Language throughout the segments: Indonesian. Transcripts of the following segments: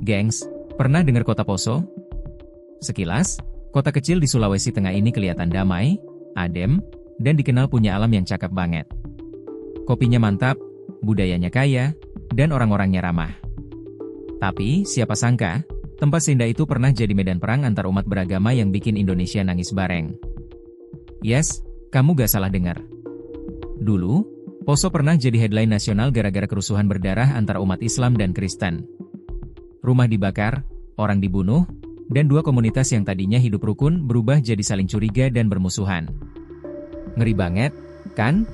Gengs, pernah dengar kota Poso? Sekilas, kota kecil di Sulawesi Tengah ini kelihatan damai, adem, dan dikenal punya alam yang cakep banget. Kopinya mantap, budayanya kaya, dan orang-orangnya ramah. Tapi, siapa sangka, tempat seindah itu pernah jadi medan perang antar umat beragama yang bikin Indonesia nangis bareng. Yes, kamu gak salah dengar. Dulu, Poso pernah jadi headline nasional gara-gara kerusuhan berdarah antara umat Islam dan Kristen. Rumah dibakar, orang dibunuh, dan dua komunitas yang tadinya hidup rukun berubah jadi saling curiga dan bermusuhan. Ngeri banget, kan?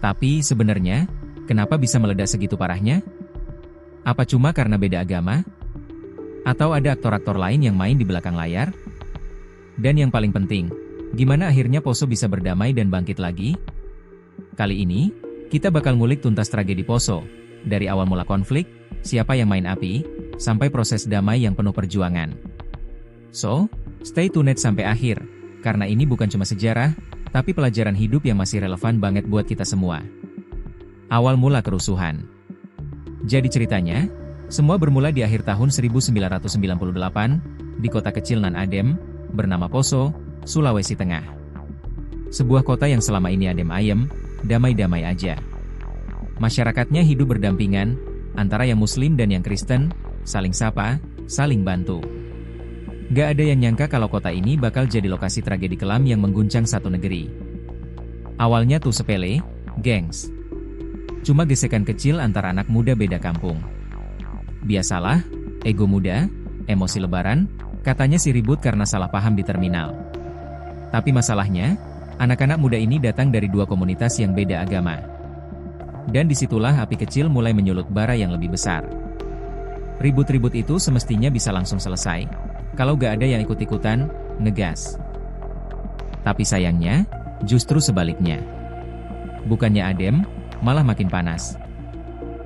Tapi sebenarnya, kenapa bisa meledak segitu parahnya? Apa cuma karena beda agama? Atau ada aktor-aktor lain yang main di belakang layar? Dan yang paling penting, gimana akhirnya Poso bisa berdamai dan bangkit lagi? Kali ini, kita bakal ngulik tuntas tragedi Poso, dari awal mula konflik, siapa yang main api, sampai proses damai yang penuh perjuangan. So, stay tuned sampai akhir, karena ini bukan cuma sejarah, tapi pelajaran hidup yang masih relevan banget buat kita semua. Awal mula kerusuhan. Jadi ceritanya, semua bermula di akhir tahun 1998, di kota kecil nan adem, bernama Poso, Sulawesi Tengah. Sebuah kota yang selama ini adem ayem, damai-damai aja. Masyarakatnya hidup berdampingan, antara yang Muslim dan yang Kristen, saling sapa, saling bantu. Gak ada yang nyangka kalau kota ini bakal jadi lokasi tragedi kelam yang mengguncang satu negeri. Awalnya tuh sepele, gengs. Cuma gesekan kecil antara anak muda beda kampung. Biasalah, ego muda, emosi lebaran, katanya sih ribut karena salah paham di terminal. Tapi masalahnya, anak-anak muda ini datang dari dua komunitas yang beda agama. Dan disitulah api kecil mulai menyulut bara yang lebih besar. Ribut-ribut itu semestinya bisa langsung selesai, kalau gak ada yang ikut-ikutan, ngegas. Tapi sayangnya, justru sebaliknya. Bukannya adem, malah makin panas.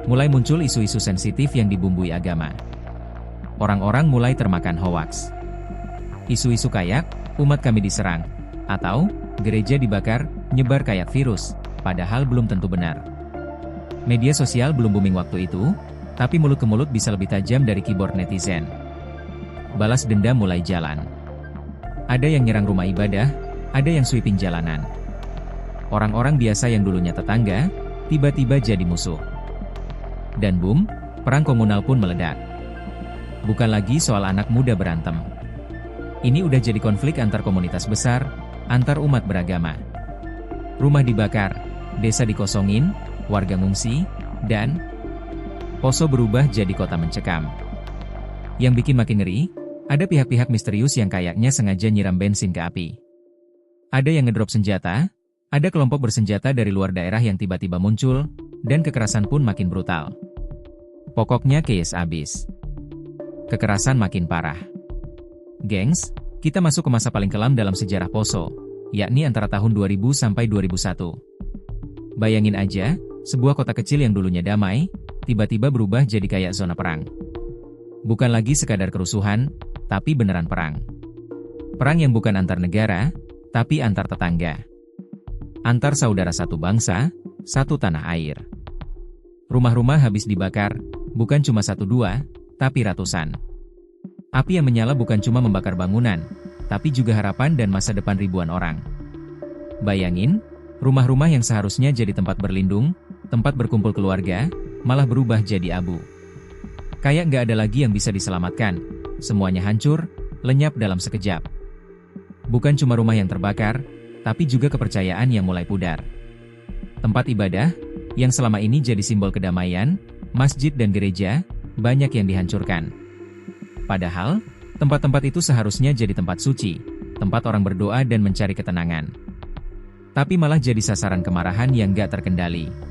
Mulai muncul isu-isu sensitif yang dibumbui agama. Orang-orang mulai termakan hoaks. Isu-isu kayak, umat kami diserang, atau, gereja dibakar, nyebar kayak virus, padahal belum tentu benar. Media sosial belum booming waktu itu, tapi mulut ke mulut bisa lebih tajam dari keyboard netizen. Balas dendam mulai jalan. Ada yang nyerang rumah ibadah, ada yang sweeping jalanan. Orang-orang biasa yang dulunya tetangga, tiba-tiba jadi musuh. Dan boom, perang komunal pun meledak. Bukan lagi soal anak muda berantem. Ini udah jadi konflik antar komunitas besar, antar umat beragama. Rumah dibakar, desa dikosongin, warga ngungsi, dan Poso berubah jadi kota mencekam. Yang bikin makin ngeri, ada pihak-pihak misterius yang kayaknya sengaja nyiram bensin ke api. Ada yang ngedrop senjata, ada kelompok bersenjata dari luar daerah yang tiba-tiba muncul, dan kekerasan pun makin brutal. Pokoknya chaos abis. Kekerasan makin parah. Gengs, kita masuk ke masa paling kelam dalam sejarah Poso, yakni antara tahun 2000 sampai 2001. Bayangin aja, sebuah kota kecil yang dulunya damai, tiba-tiba berubah jadi kayak zona perang. Bukan lagi sekadar kerusuhan, tapi beneran perang. Perang yang bukan antar negara, tapi antar tetangga. Antar saudara satu bangsa, satu tanah air. Rumah-rumah habis dibakar, bukan cuma satu dua, tapi ratusan. Api yang menyala bukan cuma membakar bangunan, tapi juga harapan dan masa depan ribuan orang. Bayangin, rumah-rumah yang seharusnya jadi tempat berlindung, tempat berkumpul keluarga, malah berubah jadi abu. Kayak nggak ada lagi yang bisa diselamatkan, semuanya hancur, lenyap dalam sekejap. Bukan cuma rumah yang terbakar, tapi juga kepercayaan yang mulai pudar. Tempat ibadah, yang selama ini jadi simbol kedamaian, masjid dan gereja, banyak yang dihancurkan. Padahal, tempat-tempat itu seharusnya jadi tempat suci, tempat orang berdoa dan mencari ketenangan. Tapi malah jadi sasaran kemarahan yang nggak terkendali.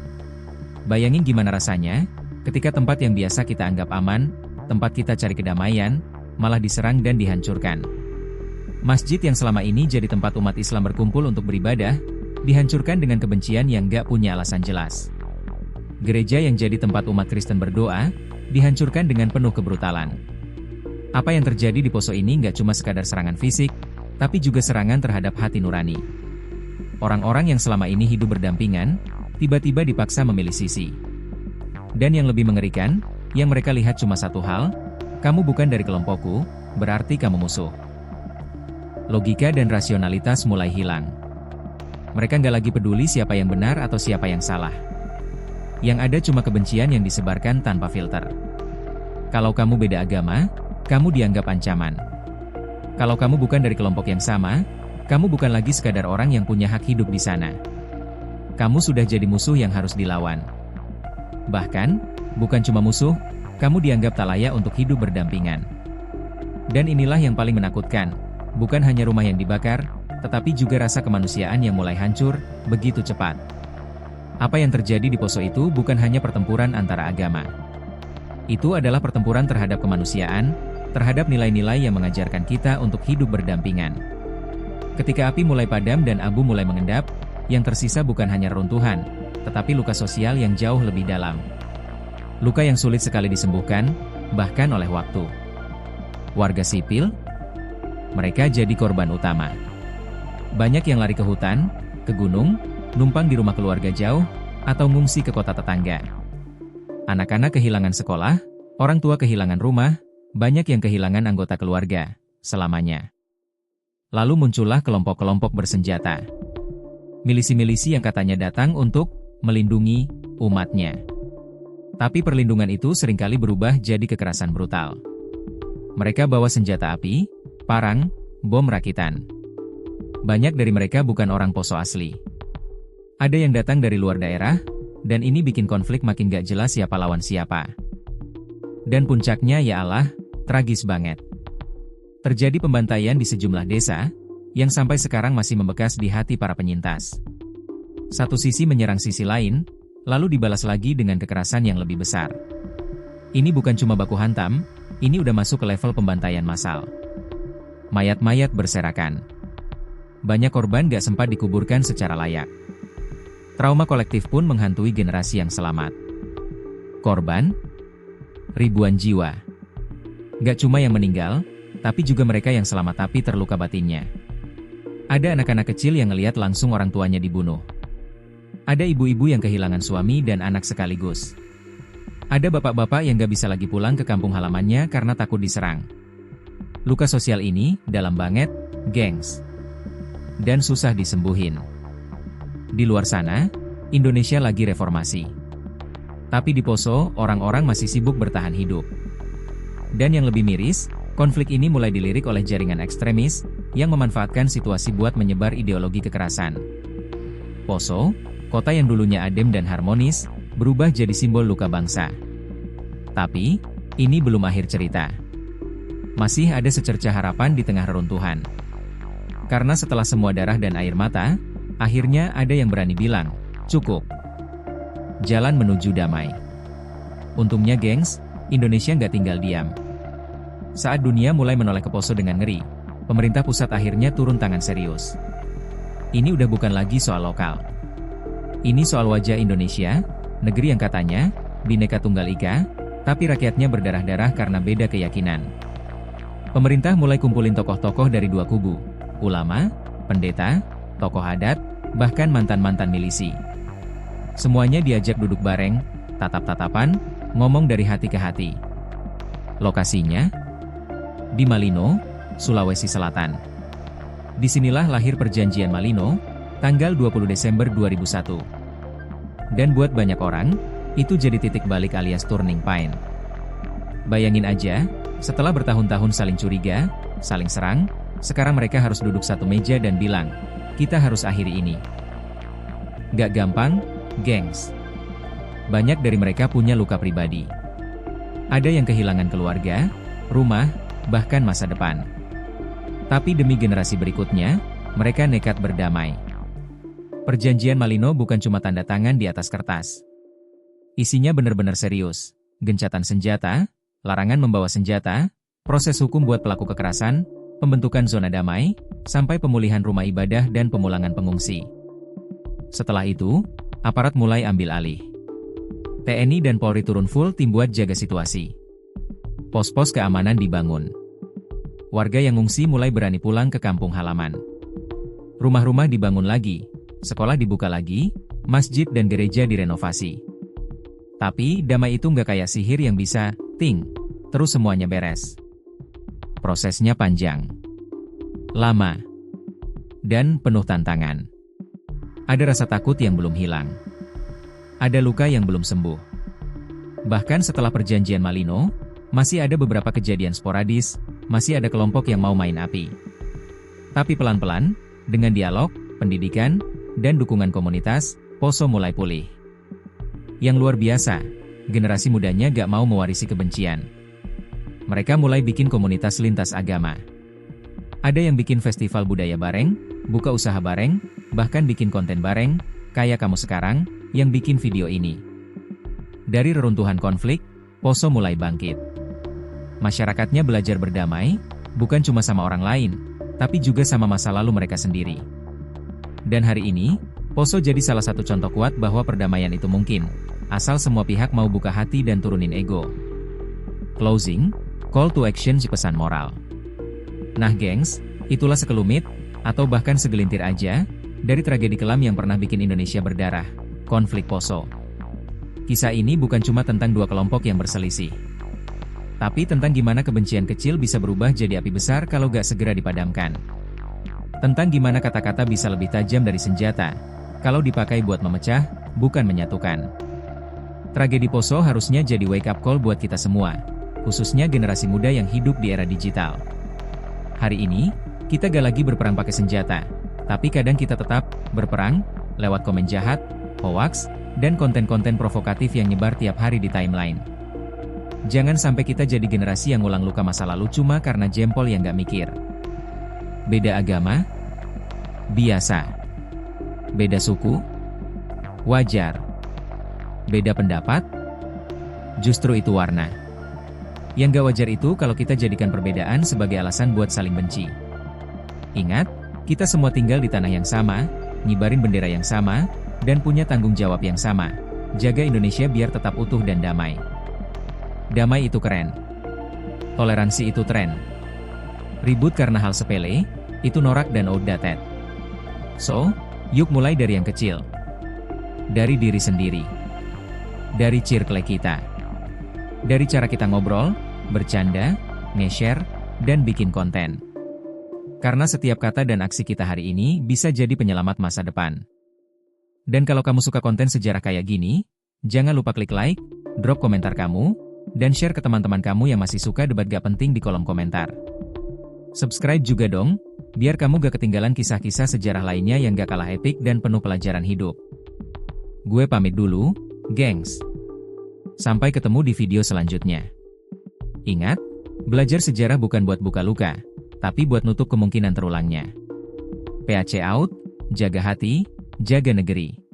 Bayangin gimana rasanya, ketika tempat yang biasa kita anggap aman, tempat kita cari kedamaian, malah diserang dan dihancurkan. Masjid yang selama ini jadi tempat umat Islam berkumpul untuk beribadah, dihancurkan dengan kebencian yang gak punya alasan jelas. Gereja yang jadi tempat umat Kristen berdoa, dihancurkan dengan penuh kebrutalan. Apa yang terjadi di Poso ini gak cuma sekadar serangan fisik, tapi juga serangan terhadap hati nurani. Orang-orang yang selama ini hidup berdampingan, tiba-tiba dipaksa memilih sisi. Dan yang lebih mengerikan, yang mereka lihat cuma satu hal, Kamu bukan dari kelompokku, berarti kamu musuh. Logika dan rasionalitas mulai hilang. Mereka nggak lagi peduli siapa yang benar atau siapa yang salah. Yang ada cuma kebencian yang disebarkan tanpa filter. Kalau kamu beda agama, kamu dianggap ancaman. Kalau kamu bukan dari kelompok yang sama, kamu bukan lagi sekadar orang yang punya hak hidup di sana. Kamu sudah jadi musuh yang harus dilawan. Bahkan, bukan cuma musuh, kamu dianggap tak layak untuk hidup berdampingan. Dan inilah yang paling menakutkan. Bukan hanya rumah yang dibakar, tetapi juga rasa kemanusiaan yang mulai hancur, begitu cepat. Apa yang terjadi di Poso itu bukan hanya pertempuran antara agama. Itu adalah pertempuran terhadap kemanusiaan, terhadap nilai-nilai yang mengajarkan kita untuk hidup berdampingan. Ketika api mulai padam dan abu mulai mengendap, yang tersisa bukan hanya runtuhan, tetapi luka sosial yang jauh lebih dalam. Luka yang sulit sekali disembuhkan, bahkan oleh waktu. Warga sipil, mereka jadi korban utama. Banyak yang lari ke hutan, ke gunung, numpang di rumah keluarga jauh, atau ngungsi ke kota tetangga. Anak-anak kehilangan sekolah, orang tua kehilangan rumah, banyak yang kehilangan anggota keluarga, selamanya. Lalu muncullah kelompok-kelompok bersenjata. Milisi-milisi yang katanya datang untuk melindungi umatnya. Tapi perlindungan itu seringkali berubah jadi kekerasan brutal. Mereka bawa senjata api, parang, bom rakitan. Banyak dari mereka bukan orang Poso asli. Ada yang datang dari luar daerah, dan ini bikin konflik makin gak jelas siapa lawan siapa. Dan puncaknya ya Allah, tragis banget. Terjadi pembantaian di sejumlah desa, yang sampai sekarang masih membekas di hati para penyintas. Satu sisi menyerang sisi lain, lalu dibalas lagi dengan kekerasan yang lebih besar. Ini bukan cuma baku hantam, ini udah masuk ke level pembantaian massal. Mayat-mayat berserakan. Banyak korban gak sempat dikuburkan secara layak. Trauma kolektif pun menghantui generasi yang selamat. Korban? Ribuan jiwa. Gak cuma yang meninggal, tapi juga mereka yang selamat tapi terluka batinnya. Ada anak-anak kecil yang ngelihat langsung orang tuanya dibunuh. Ada ibu-ibu yang kehilangan suami dan anak sekaligus. Ada bapak-bapak yang gak bisa lagi pulang ke kampung halamannya karena takut diserang. Luka sosial ini dalam banget, gengs. Dan susah disembuhin. Di luar sana, Indonesia lagi reformasi. Tapi di Poso, orang-orang masih sibuk bertahan hidup. Dan yang lebih miris, konflik ini mulai dilirik oleh jaringan ekstremis, yang memanfaatkan situasi buat menyebar ideologi kekerasan. Poso, kota yang dulunya adem dan harmonis, berubah jadi simbol luka bangsa. Tapi, ini belum akhir cerita. Masih ada secercah harapan di tengah reruntuhan. Karena setelah semua darah dan air mata, akhirnya ada yang berani bilang, cukup. Jalan menuju damai. Untungnya gengs, Indonesia nggak tinggal diam. Saat dunia mulai menoleh ke Poso dengan ngeri, pemerintah pusat akhirnya turun tangan serius. Ini udah bukan lagi soal lokal. Ini soal wajah Indonesia, negeri yang katanya, Bhinneka Tunggal Ika, tapi rakyatnya berdarah-darah karena beda keyakinan. Pemerintah mulai kumpulin tokoh-tokoh dari dua kubu, ulama, pendeta, tokoh adat, bahkan mantan-mantan milisi. Semuanya diajak duduk bareng, tatap-tatapan, ngomong dari hati ke hati. Lokasinya? Di Malino, Sulawesi Selatan. Disinilah lahir Perjanjian Malino, tanggal 20 Desember 2001. Dan buat banyak orang, itu jadi titik balik alias turning point. Bayangin aja, setelah bertahun-tahun saling curiga, saling serang, sekarang mereka harus duduk satu meja dan bilang, kita harus akhiri ini. Gak gampang, gengs. Banyak dari mereka punya luka pribadi. Ada yang kehilangan keluarga, rumah, bahkan masa depan. Tapi demi generasi berikutnya, mereka nekat berdamai. Perjanjian Malino bukan cuma tanda tangan di atas kertas. Isinya benar-benar serius. Gencatan senjata, larangan membawa senjata, proses hukum buat pelaku kekerasan, pembentukan zona damai, sampai pemulihan rumah ibadah dan pemulangan pengungsi. Setelah itu, aparat mulai ambil alih. TNI dan Polri turun full tim buat jaga situasi. Pos-pos keamanan dibangun. Warga yang ngungsi mulai berani pulang ke kampung halaman. Rumah-rumah dibangun lagi, sekolah dibuka lagi, masjid dan gereja direnovasi. Tapi, damai itu nggak kayak sihir yang bisa, ting, terus semuanya beres. Prosesnya panjang, lama, dan penuh tantangan. Ada rasa takut yang belum hilang. Ada luka yang belum sembuh. Bahkan setelah perjanjian Malino, masih ada beberapa kejadian sporadis, masih ada kelompok yang mau main api. Tapi pelan-pelan, dengan dialog, pendidikan, dan dukungan komunitas, Poso mulai pulih. Yang luar biasa, generasi mudanya gak mau mewarisi kebencian. Mereka mulai bikin komunitas lintas agama. Ada yang bikin festival budaya bareng, buka usaha bareng, bahkan bikin konten bareng, kayak kamu sekarang, yang bikin video ini. Dari reruntuhan konflik, Poso mulai bangkit. Masyarakatnya belajar berdamai, bukan cuma sama orang lain, tapi juga sama masa lalu mereka sendiri. Dan hari ini, Poso jadi salah satu contoh kuat bahwa perdamaian itu mungkin, asal semua pihak mau buka hati dan turunin ego. Closing, call to action si pesan moral. Nah gengs, itulah sekelumit, atau bahkan segelintir aja, dari tragedi kelam yang pernah bikin Indonesia berdarah, konflik Poso. Kisah ini bukan cuma tentang dua kelompok yang berselisih, tapi tentang gimana kebencian kecil bisa berubah jadi api besar kalau gak segera dipadamkan. Tentang gimana kata-kata bisa lebih tajam dari senjata, kalau dipakai buat memecah, bukan menyatukan. Tragedi Poso harusnya jadi wake up call buat kita semua, khususnya generasi muda yang hidup di era digital. Hari ini, kita gak lagi berperang pakai senjata, tapi kadang kita tetap berperang lewat komen jahat, hoaks, dan konten-konten provokatif yang nyebar tiap hari di timeline. Jangan sampai kita jadi generasi yang ngulang luka masa lalu cuma karena jempol yang gak mikir. Beda agama? Biasa. Beda suku? Wajar. Beda pendapat? Justru itu warna. Yang gak wajar itu kalau kita jadikan perbedaan sebagai alasan buat saling benci. Ingat, kita semua tinggal di tanah yang sama, ngibarin bendera yang sama, dan punya tanggung jawab yang sama. Jaga Indonesia biar tetap utuh dan damai. Damai itu keren. Toleransi itu tren. Ribut karena hal sepele, itu norak dan outdated. So, yuk mulai dari yang kecil. Dari diri sendiri. Dari circle kita. Dari cara kita ngobrol, bercanda, nge-share, dan bikin konten. Karena setiap kata dan aksi kita hari ini bisa jadi penyelamat masa depan. Dan kalau kamu suka konten sejarah kayak gini, jangan lupa klik like, drop komentar kamu, dan share ke teman-teman kamu yang masih suka debat gak penting di kolom komentar. Subscribe juga dong, biar kamu gak ketinggalan kisah-kisah sejarah lainnya yang gak kalah epik dan penuh pelajaran hidup. Gue pamit dulu, gengs. Sampai ketemu di video selanjutnya. Ingat, belajar sejarah bukan buat buka luka, tapi buat nutup kemungkinan terulangnya. PAC out, jaga hati, jaga negeri.